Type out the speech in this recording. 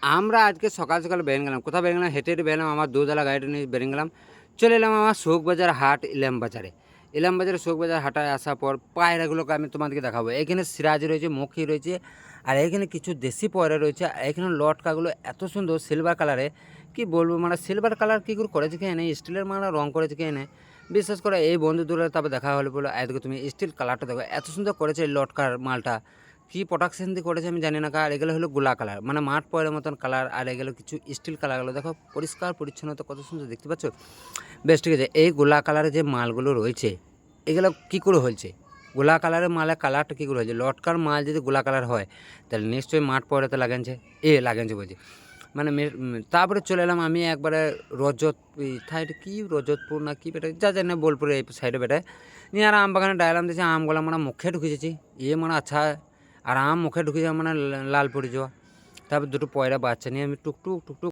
আমরা আজকে সকাল সকাল বেরিয়ে গেলাম। কোথায় বেরিয়ে গেলাম? হেঁটে হেঁটে বেরোলাম। আমার দুধওয়ালা গাড়িটা নিয়ে বেরিয়ে গেলাম। চলে এলাম আমার শোকবাজার হাট ইলাম বাজারে। ইলাম বাজারে শোকবাজার হাটায় আসার পর পায়রাগুলোকে আমি তোমাদেরকে দেখাবো। এখানে সিরাজি রয়েছে, মখি রয়েছে, আর এখানে কিছু দেশি পয়রা রয়েছে। আর এখানে লটকাগুলো এত সুন্দর সিলভার কালারে, কি বলবো, মানে সিলভার কালার কী করে করেছে কে এনে, স্টিলের মানে রং করেছে কে এনে। বিশেষ করে এই বন্ধুদের তারপর দেখা হলে বলে এদিকে তুমি স্টিল কালারটা দেখো, এত সুন্দর করেছে এই লটকার মালটা। কী প্রোডাকশন দিয়ে করেছে আমি জানি না। আর এগুলো হলো গোলা কালার, মানে মাঠ পয়ের মতন কালার। আর এগুলো কিছু স্টিল কালারগুলো দেখো, পরিষ্কার পরিচ্ছন্নতা কত সুন্দর দেখতে পাচ্ছ। বেশ, ঠিক আছে। এই গোলা কালারের যে মালগুলো রয়েছে, এগুলো কী করে হয়েছে? গোলা কালারের মালের কালারটা কী করে হয়েছে? লটকার মাল যদি গোলা কালার হয়, তাহলে নিশ্চয়ই মাঠ পয়েতে লাগানছে। লাগানছে বলছি, মানে তারপরে চলে এলাম আমি একবারে রজত, এটা কী রজতপুর না কি বেটা, যা জানে বোলপুরে এই সাইডে বেটায় নিয়ে। আর আম বাগানে ডায়লাম দিয়েছে, আমগুলো মানে মুখে ঢুকেছি, মানে আচ্ছা। আর আম মুখে ঢুকে যাওয়া মানে লাল পড়ে যাওয়া। তারপর দুটো পয়রা বাচ্চা নিয়ে আমি টুকটুক টুকটুক